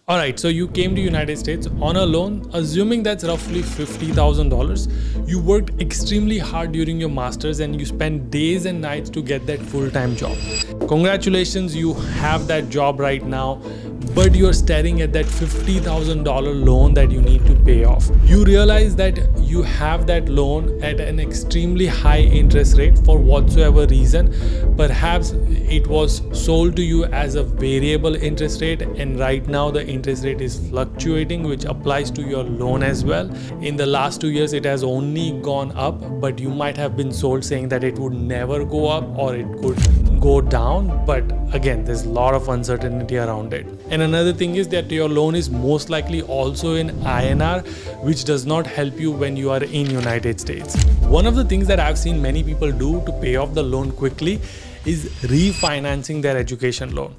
All right, so you came to United States on a loan, assuming that's roughly $50,000. You worked extremely hard during your masters and you spent days and nights to get that full-time job. Congratulations, you have that job right now, but you're staring at that $50,000 loan that you need to pay off. You realize that you have that loan at an extremely high interest rate for whatsoever reason. Perhaps it was sold to you as a variable interest rate, and right now the interest rate is fluctuating, which applies to your loan as well. In the last 2 years it has only gone up, but you might have been sold saying that it would never go up or it could go down, but again there's a lot of uncertainty around it. And another thing is that your loan is most likely also in INR, which does not help you when you are in United States. One of the things that I've seen many people do to pay off the loan quickly is refinancing their education loan.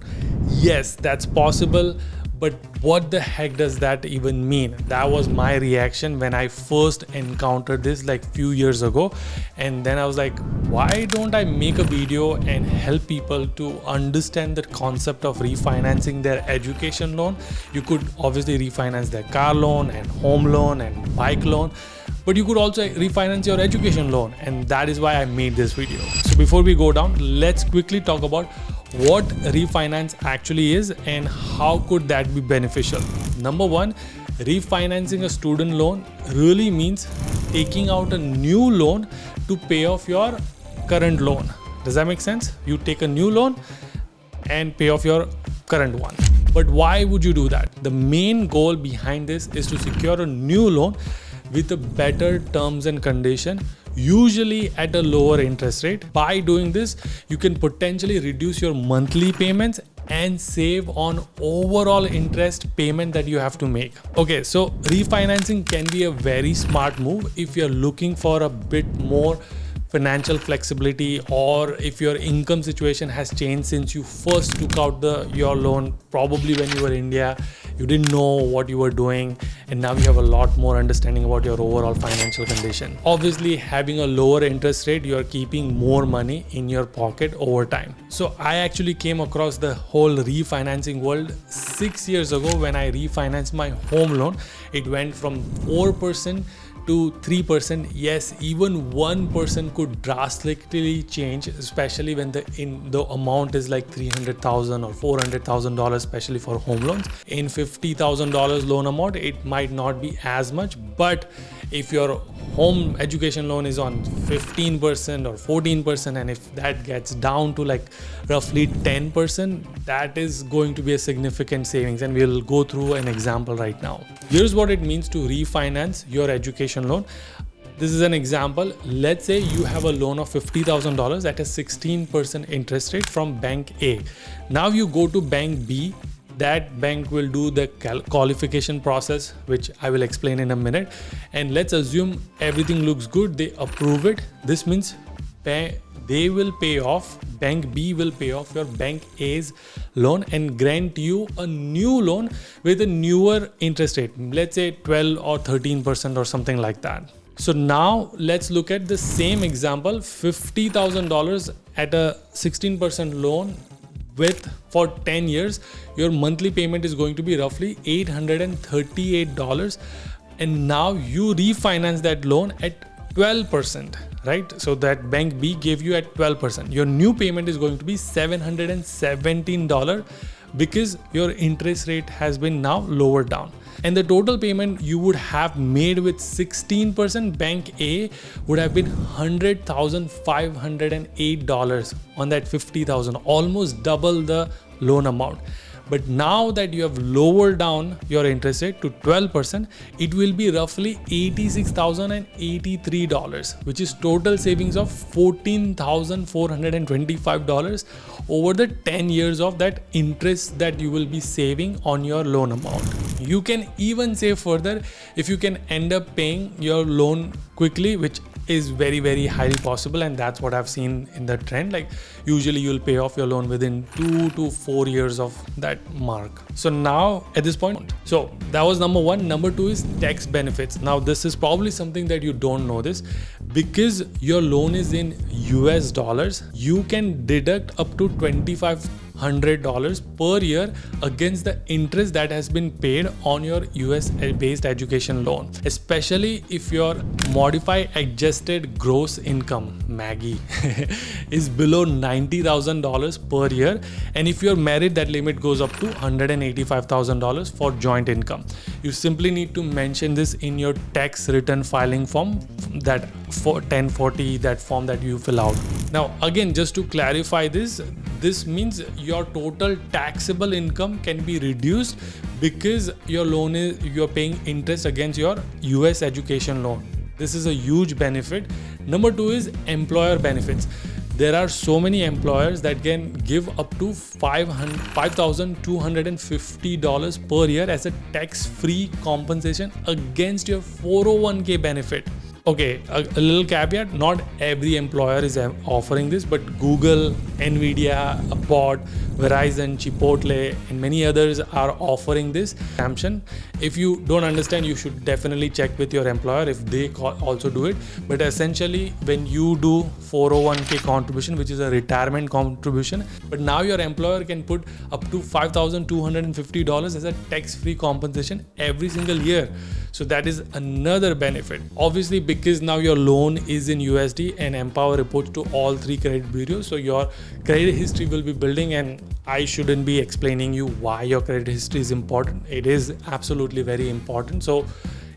Yes, that's possible, but what the heck does that even mean? That was my reaction when I first encountered this like few years ago. And then I was like, why don't I make a video and help people to understand the concept of refinancing their education loan? You could obviously refinance their car loan and home loan and bike loan, but you could also refinance your education loan, and that is why I made this video. So before we go down, let's quickly talk about what refinance actually is and how could that be beneficial. Number one, refinancing a student loan really means taking out a new loan to pay off your current loan. Does that make sense? You take a new loan and pay off your current one. But why would you do that? The main goal behind this is to secure a new loan with a better terms and condition, usually at a lower interest rate. By doing this, you can potentially reduce your monthly payments and save on overall interest payment that you have to make. Okay, so refinancing can be a very smart move if you're looking for a bit more financial flexibility, or if your income situation has changed since you first took out your loan, probably when you were in India. You didn't know what you were doing, and now you have a lot more understanding about your overall financial condition. Obviously, having a lower interest rate, you are keeping more money in your pocket over time. So I actually came across the whole refinancing world 6 years ago when I refinanced my home loan. It went from 4% to 3%. Yes, even 1% could drastically change, especially when the amount is like $300,000 or $400,000, especially for home loans. In $50,000 loan amount, it might not be as much, but if your home education loan is on 15% or 14%, and if that gets down to like roughly 10%, that is going to be a significant savings, and we'll go through an example right now. Here's what it means to refinance your education loan. This is an example. Let's say you have a loan of $50,000 at a 16% interest rate from bank A. Now you go to bank B. That bank will do the qualification process, which I will explain in a minute. And let's assume everything looks good. They approve it. This means they will pay off, bank B will pay off your bank A's loan and grant you a new loan with a newer interest rate. Let's say 12 or 13% or something like that. So now let's look at the same example. $50,000 at a 16% loan for 10 years, your monthly payment is going to be roughly $838. And now you refinance that loan at 12%, right? So that bank B gave you at 12%. Your new payment is going to be $717 because your interest rate has been now lowered down. And the total payment you would have made with 16% bank A would have been $100,508 on that $50,000, almost double the loan amount. But now that you have lowered down your interest rate to 12%, it will be roughly $86,083, which is total savings of $14,425 over the 10 years of that interest that you will be saving on your loan amount. You can even save further if you can end up paying your loan quickly, which is very, very highly possible, and that's what I've seen in the trend. Like usually you'll pay off your loan within 2 to 4 years of that mark. So now at this point, so that was number one. Number two is tax benefits. Now this is probably something that you don't know this. Because your loan is in US dollars, you can deduct up to 25 $100 per year against the interest that has been paid on your US based education loan, especially if your modified adjusted gross income Maggie is below $90,000 per year, and if you're married that limit goes up to $185,000 for joint income. You simply need to mention this in your tax return filing form, that for 1040, that form that you fill out. Now again, just to clarify this means your total taxable income can be reduced because your loan is, you're paying interest against your US education loan. This is a huge benefit. Number two is employer benefits. There are so many employers that can give up to $5,250 per year as a tax-free compensation against your 401k benefit. Okay, a little caveat, not every employer is offering this, but Google, Nvidia, Apport, Verizon, Chipotle, and many others are offering this exemption. If you don't understand, you should definitely check with your employer if they also do it. But essentially, when you do 401k contribution, which is a retirement contribution, but now your employer can put up to $5,250 as a tax-free compensation every single year. So that is another benefit. Obviously, because now your loan is in USD and MPower reports to all three credit bureaus, so your credit history will be building, and I shouldn't be explaining you why your credit history is important. It is absolutely very important. So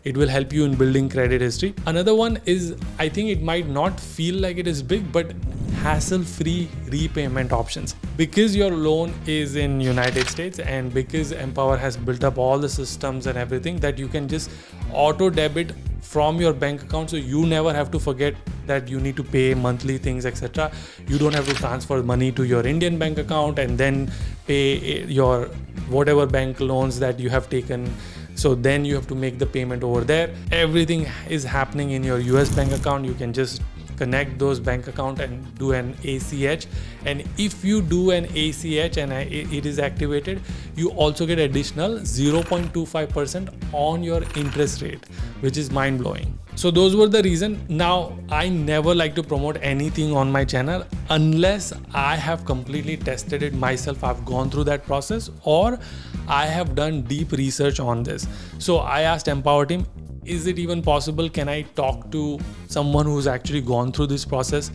it will help you in building credit history. Another one is, I think it might not feel like it is big, but hassle-free repayment options. Because your loan is in United States and because Empower has built up all the systems and everything, that you can just auto debit from your bank account, so you never have to forget that you need to pay monthly things, etc. You don't have to transfer money to your Indian bank account and then pay your whatever bank loans that you have taken. So then you have to make the payment over there. Everything is happening in your US bank account. You can just connect those bank account and do an ACH, and if you do an ACH and it is activated, you also get additional 0.25% on your interest rate, which is mind-blowing. So those were the reason. Now I never like to promote anything on my channel unless I have completely tested it myself. I've gone through that process or I have done deep research on this. So I asked Empower team, is it even possible? Can I talk to someone who's actually gone through this process?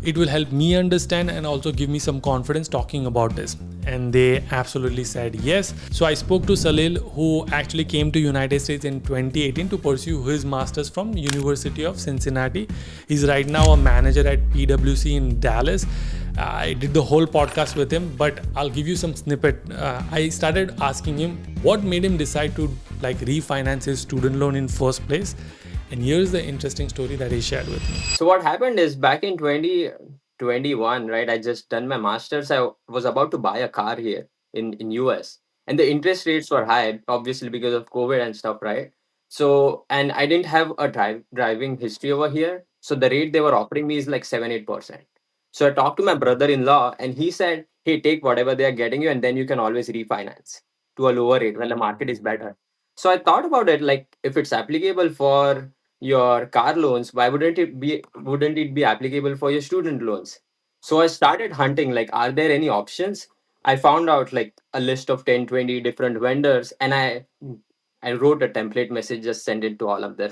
It will help me understand and also give me some confidence talking about this. And they absolutely said yes. So I spoke to Salil, who actually came to United States in 2018 to pursue his master's from University of Cincinnati. He's right now a manager at PwC in Dallas. I did the whole podcast with him, but I'll give you some snippet. I started asking him what made him decide to refinance his student loan in first place. And here's the interesting story that he shared with me. So what happened is back in 2021, right? I just done my masters. I was about to buy a car here in US, and the interest rates were high, obviously because of COVID and stuff, right? So and I didn't have a driving history over here, so the rate they were offering me is like 7-8%. So I talked to my brother-in-law, and he said, "Hey, take whatever they are getting you, and then you can always refinance to a lower rate when the market is better." So I thought about it, like if it's applicable for your car loans, why wouldn't it be applicable for your student loans? So I started hunting, like, are there any options? I found out like a list of 10, 20 different vendors, and I wrote a template message, just sent it to all of them.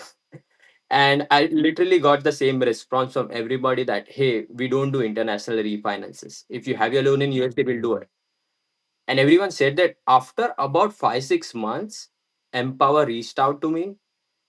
And I literally got the same response from everybody that, hey, we don't do international refinances. If you have your loan in USD, we'll do it. And everyone said that after about 5, 6 months, Empower reached out to me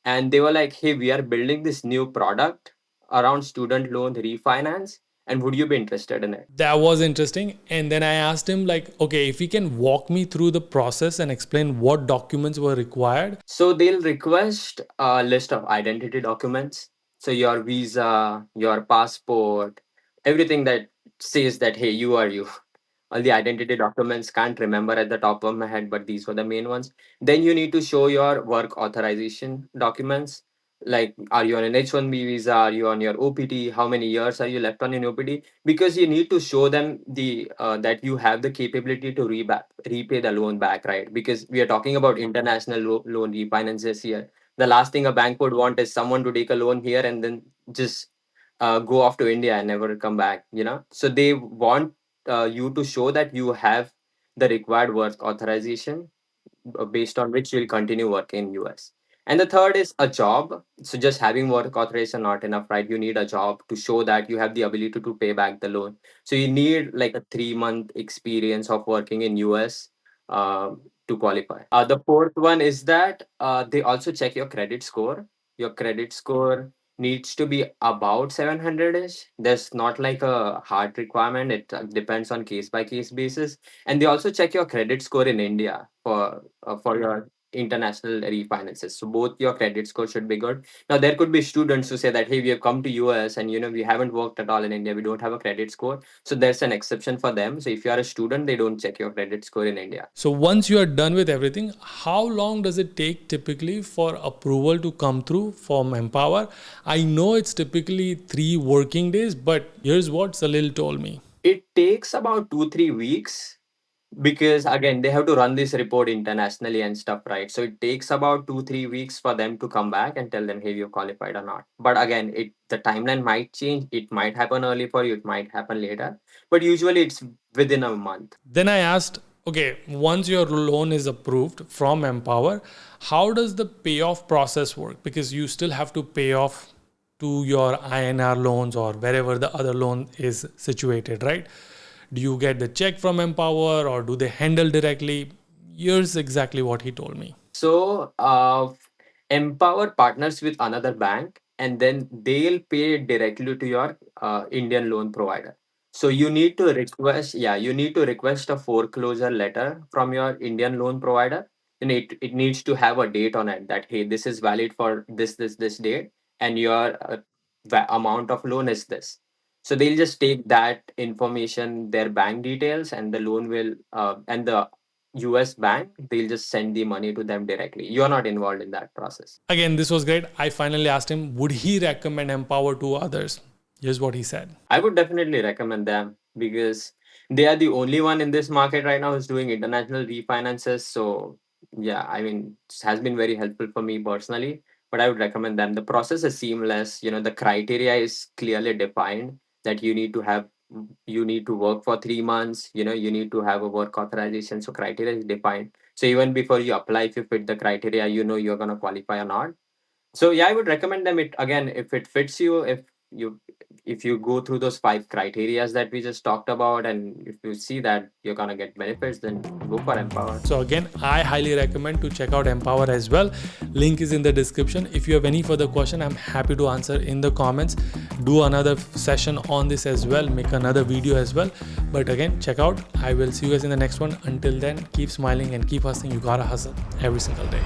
and they were like, hey, we are building this new product around student loan refinance, and would you be interested in it? That was interesting. And then I asked him, like, okay, if he can walk me through the process and explain what documents were required. So they'll request a list of identity documents, so your visa, your passport, everything that says that, hey, you are you. All the identity documents, can't remember at the top of my head, but these were the main ones. Then you need to show your work authorization documents, like are you on an H1B visa, are you on your OPT, how many years are you left on in OPT, because you need to show them the that you have the capability to repay the loan back, right? Because we are talking about international loan refinances here. The last thing a bank would want is someone to take a loan here and then just go off to India and never come back, so they want you to show that you have the required work authorization based on which you'll continue working in US. And the third is a job. So just having work authorization not enough, right? You need a job to show that you have the ability to pay back the loan. So you need like a 3 month experience of working in US to qualify. The fourth one is that they also check your credit score. Your credit score needs to be about 700ish. There's not like a hard requirement. It depends on case by case basis. And they also check your credit score in India for your international refinances. So both your credit score should be good. Now there could be students who say that, hey, we have come to US and we haven't worked at all in India. We don't have a credit score. So there's an exception for them. So if you are a student, they don't check your credit score in India. So once you are done with everything, how long does it take typically for approval to come through from Empower? I know it's typically 3 working days, but here's what Salil told me. It takes about 2-3 weeks because again they have to run this report internationally and stuff, right? So it takes about 2-3 weeks for them to come back and tell them, hey, you're qualified or not. But again, the timeline might change. It might happen early for you, it might happen later, but usually it's within a month. Then I asked, okay, once your loan is approved from Empower, how does the payoff process work? Because you still have to pay off to your INR loans or wherever the other loan is situated, right? Do you get the check from Empower or do they handle directly? Here's exactly what he told me. So Empower partners with another bank and then they'll pay directly to your Indian loan provider. So you need to request, yeah, you need to request a foreclosure letter from your Indian loan provider. And it needs to have a date on it that, hey, this is valid for this date and your amount of loan is this. So they'll just take that information, their bank details, and the loan will, and the US bank, they'll just send the money to them directly. You're not involved in that process. Again, this was great. I finally asked him, would he recommend Empower to others? Here's what he said. I would definitely recommend them because they are the only one in this market right now who's doing international refinances. So yeah, I mean, it has been very helpful for me personally, but I would recommend them. The process is seamless. The criteria is clearly defined that you need to work for 3 months, you need to have a work authorization. So criteria is defined. So even before you apply, if you fit the criteria, you're gonna qualify or not. So yeah, I would recommend them. It again, if it fits you, you if you go through those 5 criterias that we just talked about, and if you see that you're gonna get benefits, then go for Empower. So again, I highly recommend to check out Empower as well. Link is in the description. If you have any further question, I'm happy to answer in the comments. Do another session on this as well, make another video as well. But again, check out. I will see you guys in the next one. Until then, keep smiling and keep hustling. You gotta hustle every single day.